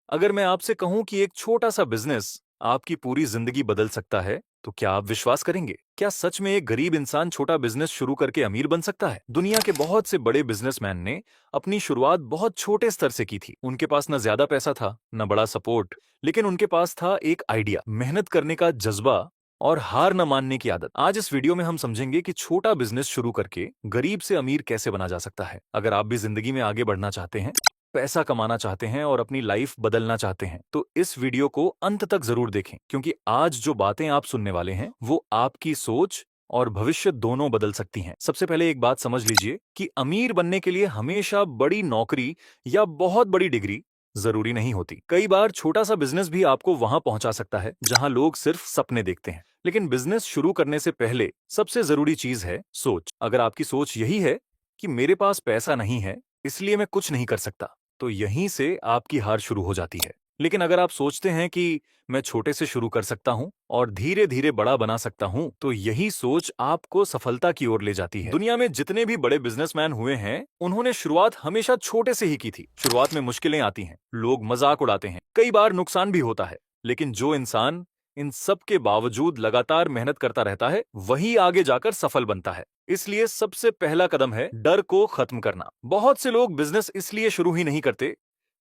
अगर मैं आपसे कहूं कि एक छोटा सा बिजनेस आपकी पूरी जिंदगी बदल सकता है, तो क्या आप विश्वास करेंगे? क्या सच में एक गरीब इंसान छोटा बिजनेस शुरू करके अमीर बन सकता है? दुनिया के बहुत से बड़े बिजनेसमैन ने अपनी शुरुआत बहुत छोटे स्तर से की थी। उनके पास न ज्यादा पैसा था, न बड़ा सपोर्ट, लेकिन उनके पास था एक आइडिया, मेहनत करने का जज्बा और हार न मानने की आदत। आज इस वीडियो में हम समझेंगे कि छोटा बिजनेस शुरू करके गरीब से अमीर कैसे बना जा सकता है। अगर आप भी जिंदगी में आगे बढ़ना चाहते हैं, पैसा कमाना चाहते हैं और अपनी लाइफ बदलना चाहते हैं, तो इस वीडियो को अंत तक जरूर देखें, क्योंकि आज जो बातें आप सुनने वाले हैं वो आपकी सोच और भविष्य दोनों बदल सकती हैं। सबसे पहले एक बात समझ लीजिए कि अमीर बनने के लिए हमेशा बड़ी नौकरी या बहुत बड़ी डिग्री जरूरी नहीं होती। कई बार छोटा सा बिजनेस भी आपको वहां पहुंचा सकता है जहां लोग सिर्फ सपने देखते हैं। लेकिन बिजनेस शुरू करने से पहले सबसे जरूरी चीज है सोच। अगर आपकी सोच यही है कि मेरे पास पैसा नहीं है, इसलिए मैं कुछ नहीं कर सकता, तो यहीं से आपकी हार शुरू हो जाती है। लेकिन अगर आप सोचते हैं कि मैं छोटे से शुरू कर सकता हूं और धीरे धीरे बड़ा बना सकता हूं, तो यही सोच आपको सफलता की ओर ले जाती है। दुनिया में जितने भी बड़े बिजनेसमैन हुए हैं, उन्होंने शुरुआत हमेशा छोटे से ही की थी। शुरुआत में मुश्किलें आती हैं, लोग मजाक उड़ाते हैं, कई बार नुकसान भी होता है, लेकिन जो इंसान इन सब के बावजूद लगातार मेहनत करता रहता है, वही आगे जाकर सफल बनता है। इसलिए सबसे पहला कदम है डर को खत्म करना। बहुत से लोग बिजनेस इसलिए शुरू ही नहीं करते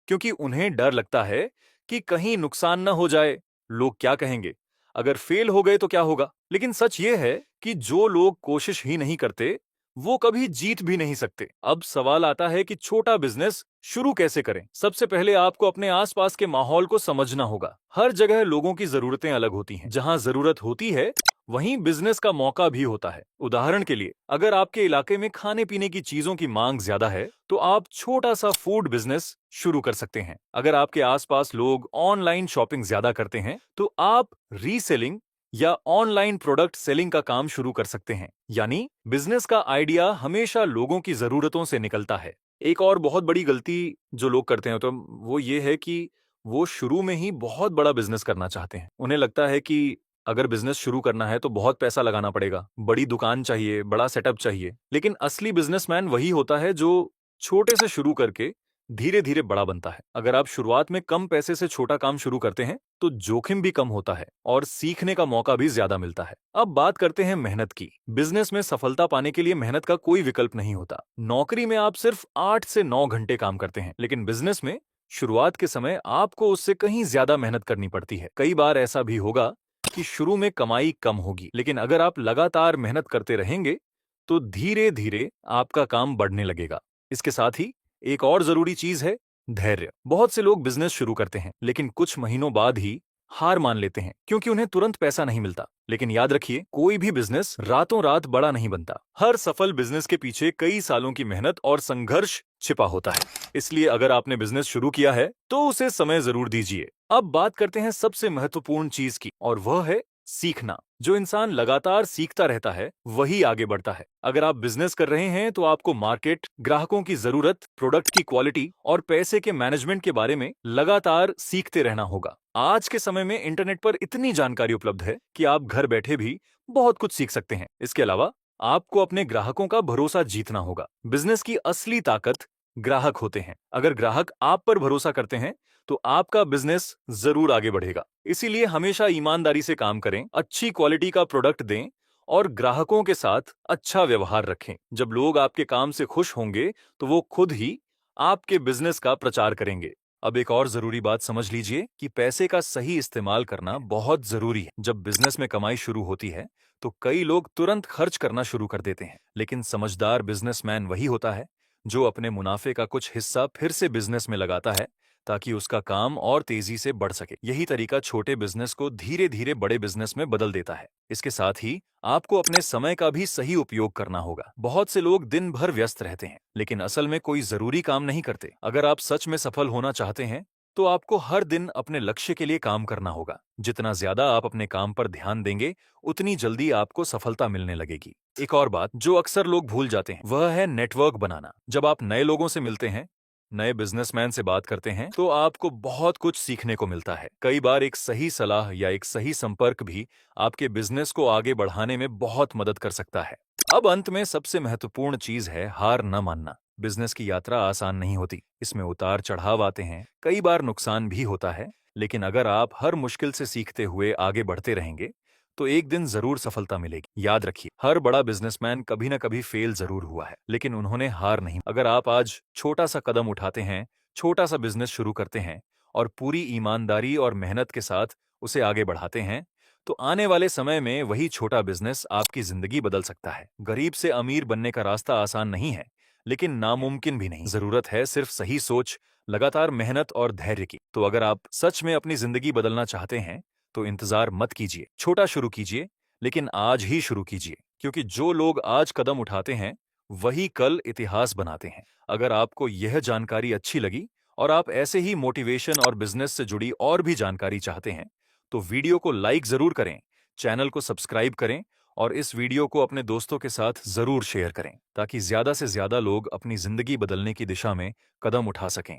क्योंकि उन्हें डर लगता है कि कहीं नुकसान न हो जाए, लोग क्या कहेंगे, अगर फेल हो गए तो क्या होगा। लेकिन सच ये है कि जो लोग कोशिश ही नहीं करते, वो कभी जीत भी नहीं सकते। अब सवाल आता है कि छोटा बिजनेस शुरू कैसे करें। सबसे पहले आपको अपने आसपास के माहौल को समझना होगा। हर जगह लोगों की जरूरतें अलग होती हैं। जहां जरूरत होती है, वहीं बिजनेस का मौका भी होता है। उदाहरण के लिए, अगर आपके इलाके में खाने पीने की चीजों की मांग ज्यादा है, तो आप छोटा सा फूड बिजनेस शुरू कर सकते हैं। अगर आपके आसपास लोग ऑनलाइन शॉपिंग ज्यादा करते हैं, तो आप रीसेलिंग या ऑनलाइन प्रोडक्ट सेलिंग का काम शुरू कर सकते हैं। यानी बिजनेस का आइडिया हमेशा लोगों की जरूरतों से निकलता है। एक और बहुत बड़ी गलती जो लोग करते हैं, तो वो ये है कि वो शुरू में ही बहुत बड़ा बिजनेस करना चाहते हैं। उन्हें लगता है कि अगर बिजनेस शुरू करना है तो बहुत पैसा लगाना पड़ेगा, बड़ी दुकान चाहिए, बड़ा सेटअप चाहिए। लेकिन असली बिजनेसमैन वही होता है जो छोटे से शुरू करके धीरे धीरे बड़ा बनता है। अगर आप शुरुआत में कम पैसे से छोटा काम शुरू करते हैं, तो जोखिम भी कम होता है और सीखने का मौका भी ज्यादा मिलता है। अब बात करते हैं मेहनत की। बिजनेस में सफलता पाने के लिए मेहनत का कोई विकल्प नहीं होता। नौकरी में आप सिर्फ 8 से 9 घंटे काम करते हैं, लेकिन बिजनेस में शुरुआत के समय आपको उससे कहीं ज्यादा मेहनत करनी पड़ती है। कई बार ऐसा भी होगा कि शुरू में कमाई कम होगी, लेकिन अगर आप लगातार मेहनत करते रहेंगे, तो धीरे धीरे आपका काम बढ़ने लगेगा। इसके साथ ही एक और जरूरी चीज है धैर्य। बहुत से लोग बिजनेस शुरू करते हैं, लेकिन कुछ महीनों बाद ही हार मान लेते हैं, क्योंकि उन्हें तुरंत पैसा नहीं मिलता। लेकिन याद रखिए, कोई भी बिजनेस रातों रात बड़ा नहीं बनता। हर सफल बिजनेस के पीछे कई सालों की मेहनत और संघर्ष छिपा होता है। इसलिए अगर आपने बिजनेस शुरू किया है, तो उसे समय जरूर दीजिए। अब बात करते हैं सबसे महत्वपूर्ण चीज की, और वह है सीखना। जो इंसान लगातार सीखता रहता है, वही आगे बढ़ता है। अगर आप बिजनेस कर रहे हैं, तो आपको मार्केट, ग्राहकों की जरूरत, प्रोडक्ट की क्वालिटी और पैसे के मैनेजमेंट के बारे में लगातार सीखते रहना होगा। आज के समय में इंटरनेट पर इतनी जानकारी उपलब्ध है कि आप घर बैठे भी बहुत कुछ सीख सकते हैं। इसके अलावा आपको अपने ग्राहकों का भरोसा जीतना होगा। बिजनेस की असली ताकत ग्राहक होते हैं। अगर ग्राहक आप पर भरोसा करते हैं, तो आपका बिजनेस जरूर आगे बढ़ेगा। इसीलिए हमेशा ईमानदारी से काम करें, अच्छी क्वालिटी का प्रोडक्ट दें और ग्राहकों के साथ अच्छा व्यवहार रखें। जब लोग आपके काम से खुश होंगे, तो वो खुद ही आपके बिजनेस का प्रचार करेंगे। अब एक और जरूरी बात समझ लीजिए कि पैसे का सही इस्तेमाल करना बहुत जरूरी है। जब बिजनेस में कमाई शुरू होती है, तो कई लोग तुरंत खर्च करना शुरू कर देते हैं, लेकिन समझदार बिजनेसमैन वही होता है जो अपने मुनाफे का कुछ हिस्सा फिर से बिजनेस में लगाता है, ताकि उसका काम और तेजी से बढ़ सके। यही तरीका छोटे बिजनेस को धीरे धीरे बड़े बिजनेस में बदल देता है। इसके साथ ही आपको अपने समय का भी सही उपयोग करना होगा। बहुत से लोग दिन भर व्यस्त रहते हैं, लेकिन असल में कोई जरूरी काम नहीं करते। अगर आप सच में सफल होना चाहते हैं, तो आपको हर दिन अपने लक्ष्य के लिए काम करना होगा। जितना ज्यादा आप अपने काम पर ध्यान देंगे, उतनी जल्दी आपको सफलता मिलने लगेगी। एक और बात जो अक्सर लोग भूल जाते हैं, वह है नेटवर्क बनाना। जब आप नए लोगों से मिलते हैं, नए बिजनेसमैन से बात करते हैं, तो आपको बहुत कुछ सीखने को मिलता है। कई बार एक सही सलाह या एक सही संपर्क भी आपके बिजनेस को आगे बढ़ाने में बहुत मदद कर सकता है। अब अंत में सबसे महत्वपूर्ण चीज है हार न मानना। बिजनेस की यात्रा आसान नहीं होती। इसमें उतार चढ़ाव आते हैं, कई बार नुकसान भी होता है। लेकिन अगर आप हर मुश्किल से सीखते हुए आगे बढ़ते रहेंगे तो एक दिन जरूर सफलता मिलेगी। याद रखिए, हर बड़ा बिजनेसमैन कभी ना कभी फेल जरूर हुआ है, लेकिन उन्होंने हार नहीं। अगर आप आज छोटा सा कदम उठाते हैं, छोटा सा बिजनेस शुरू करते हैं और पूरी ईमानदारी और मेहनत के साथ उसे आगे बढ़ाते हैं, तो आने वाले समय में वही छोटा बिजनेस आपकी जिंदगी बदल सकता है। गरीब से अमीर बनने का रास्ता आसान नहीं है, लेकिन नामुमकिन भी नहीं। जरूरत है सिर्फ सही सोच, लगातार मेहनत और धैर्य की। तो अगर आप सच में अपनी जिंदगी बदलना चाहते हैं तो इंतजार मत कीजिए, छोटा शुरू कीजिए, लेकिन आज ही शुरू कीजिए, क्योंकि जो लोग आज कदम उठाते हैं वही कल इतिहास बनाते हैं। अगर आपको यह जानकारी अच्छी लगी और आप ऐसे ही मोटिवेशन और बिजनेस से जुड़ी और भी जानकारी चाहते हैं तो वीडियो को लाइक जरूर करें, चैनल को सब्सक्राइब करें और इस वीडियो को अपने दोस्तों के साथ जरूर शेयर करें ताकि ज्यादा से ज्यादा लोग अपनी जिंदगी बदलने की दिशा में कदम उठा सकें।